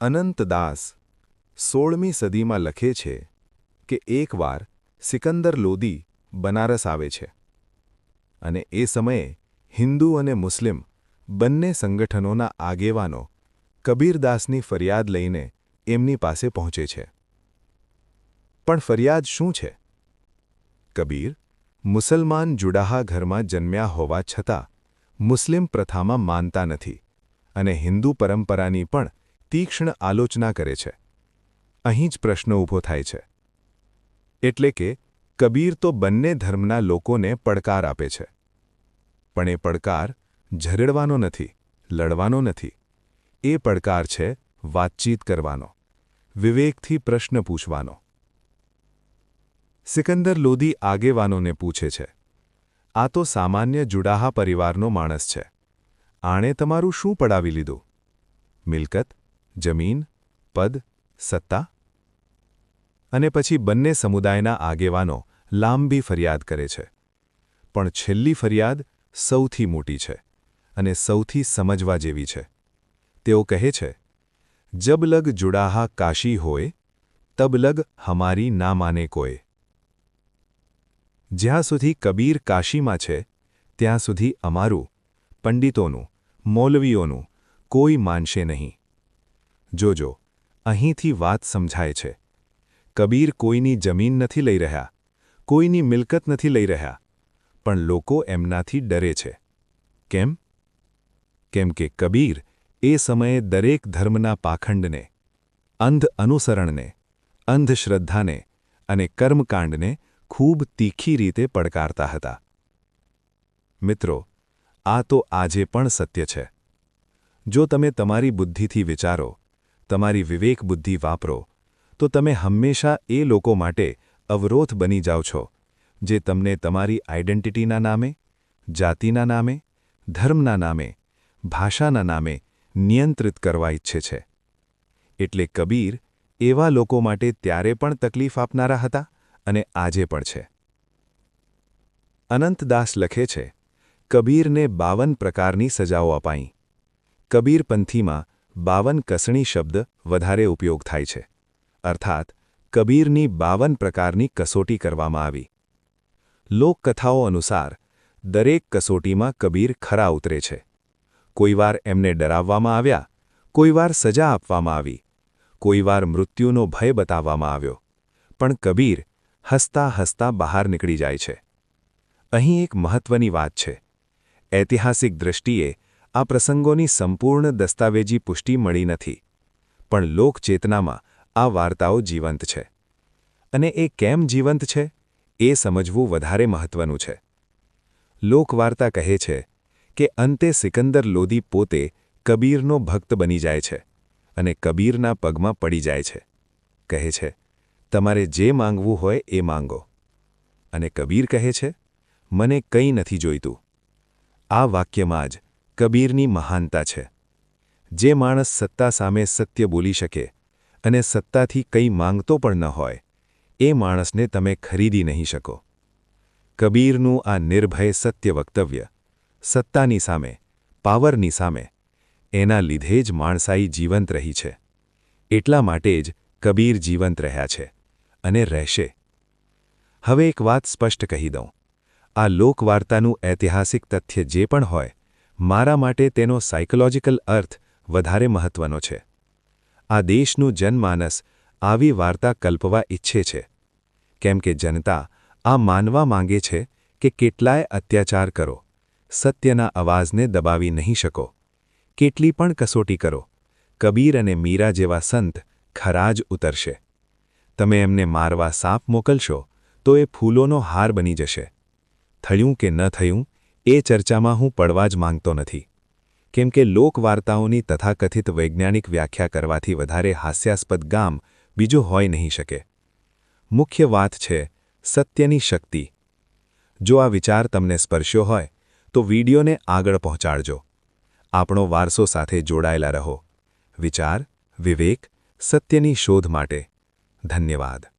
અનંત દાસ 16મી સદીમાં લખે છે કે એકવાર સિકંદર લોદી બનારસ આવે છે અને એ સમયે હિન્દુ અને મુસ્લિમ બંને સંગઠનોના આગેવાનો કબીરદાસની ફરિયાદ લઈને એમની પાસે પહોંચે છે. પણ ફરિયાદ શું છે? કબીર મુસલમાન જુડાહા ઘરમાં જન્મ્યા હોવા છતાં મુસ્લિમ પ્રથામાં માનતા નથી અને હિન્દુ પરંપરાની પણ તીક્ષ્ણ આલોચના કરે છે. અહીં જ પ્રશ્ન ઊભો થાય છે. એટલે કે કબીર તો બંને ધર્મના લોકોને પડકાર આપે છે. પણ એ પડકાર ઝઘડવાનો નથી, લડવાનો નથી. એ પડકાર છે વાતચીત કરવાનો, વિવેકથી પ્રશ્ન પૂછવાનો. સિકંદર લોદી આગેવાનોને પૂછે છે, આ તો સામાન્ય જુડાહા પરિવારનો માણસ છે. આણે તમારું શું પડાવી લીધું? મિલકત, જમીન, પદ, સત્તા? અને પછી બંને સમુદાયના આગેવાનો લાંબી ફરિયાદ કરે છે. પણ છેલ્લી ફરિયાદ સૌથી મોટી છે અને સૌથી સમજવા જેવી છે. તેઓ કહે છે, જબ લગ જુડાહા કાશી હોય, તબ લગ હમારી ના માને કોય. જ્યાં સુધી કબીર કાશીમાં છે, ત્યાં સુધી અમારું, પંડિતોનું, મૌલવીઓનું કોઈ માનશે નહીં. જોજો, અહીંથી વાત સમજાય છે. કબીર કોઈની જમીન નથી લઈ રહ્યા, કોઈની મિલકત નથી લઈ રહ્યા, પણ લોકો એમનાથી ડરે છે. કેમ? કેમ કે કબીર એ સમયે દરેક ધર્મના પાખંડને, અંધ અનુસરણને, અંધશ્રદ્ધાને અને કર્મકાંડને ખૂબ તીખી રીતે પડકારતા હતા. મિત્રો, આ તો આજે પણ સત્ય છે. જો તમે તમારી બુદ્ધિથી વિચારો, તમારી વિવેક બુદ્ધિ વાપરો, તો તમે હંમેશા એ લોકો માટે અવરોધ બની જાઓ છો, જે તમને તમારી આઇડેન્ટિટીના નામે, જાતિના નામે, ધર્મના નામે, ભાષાના નામે નિયંત્રિત કરવા ઈચ્છે છે. એટલે કબીર એવા લોકો માટે ત્યારે પણ તકલીફ આપનારા હતા અને આજે પણ છે. અનંતદાસ લખે છે, કબીરને 52 પ્રકારની સજાઓ અપાઈ. કબીરપંથીમાં 52 કસણી શબ્દ વધારે ઉપયોગ થાય છે. અર્થાત કબીરની 52 પ્રકારની કસોટી કરવામાં આવી. લોકકથાઓ અનુસાર દરેક કસોટીમાં કબીર ખરા ઉતરે છે. કોઈવાર એમને ડરાવવામાં આવ્યા, કોઈવાર સજા આપવામાં આવી, કોઈવાર મૃત્યુનો ભય બતાવવામાં આવ્યો, પણ કબીર હસતા હસતા બહાર નીકળી જાય છે. અહીં એક મહત્વની વાત છે. ઐતિહાસિક દૃષ્ટિએ આ પ્રસંગોની સંપૂર્ણ દસ્તાવેજી પુષ્ટિ મળી નથી, પણ લોકચેતનામાં આ વાર્તાઓ જીવંત છે. અને એ કેમ જીવંત છે, એ સમજવું વધારે મહત્વનું છે. લોકવાર્તા કહે છે કે અંતે સિકંદર લોદી પોતે કબીરનો ભક્ત બની જાય છે અને કબીરના પગમાં પડી જાય છે. કહે છે, તમારે જે માંગવું હોય એ માંગો. અને કબીર કહે છે, મને કંઈ નથી જોઈતું. આ વાક્યમાં જ કબીરની મહાનતા છે. જે માણસ સત્તા સામે સત્ય બોલી શકે અને સત્તાથી કંઈ માંગતો પણ ન હોય, એ માણસને તમે ખરીદી નહીં શકો. કબીરનું આ નિર્ભય સત્ય વક્તવ્ય, સત્તાની સામે, પાવરની સામે, એના લીધે જ માણસાઈ જીવંત રહી છે. એટલા માટે જ કબીર જીવંત રહ્યા છે અને રહેશે. હવે એક વાત સ્પષ્ટ કહી દઉં. આ લોકવાર્તાનું ઐતિહાસિક તથ્ય જે પણ હોય, મારા માટે તેનો સાયકોલોજીકલ અર્થ વધારે મહત્વનો છે. આ દેશનું જનમાનસ આવી વાર્તા કલ્પવા ઈચ્છે છે. કેમ કે જનતા આ માનવા માંગે છે કે કેટલાય અત્યાચાર કરો, સત્યના અવાજને દબાવી નહીં શકો. કેટલી પણ કસોટી કરો, કબીર અને મીરા જેવા સંત ખરા જ ઉતરશે. તમે એમને મારવા સાપ મોકલશો તો એ ફૂલોનો હાર બની જશે. થયું કે ન થયું, એ ચર્ચામાં હું પડવા જ માંગતો નથી. કેમ કે લોકવાર્તાઓની તથાકથિત વૈજ્ઞાનિક વ્યાખ્યા કરવાથી વધારે હાસ્યાસ્પદ ગામ બીજું હોઈ નહીં શકે. મુખ્ય વાત છે સત્યની શક્તિ. જો આ વિચાર તમને સ્પર્શ્યો હોય, તો વિડીયોને આગળ પહોંચાડજો. આપણો વારસો સાથે જોડાયેલા રહો. વિચાર, વિવેક, સત્યની શોધ માટે. ધન્યવાદ.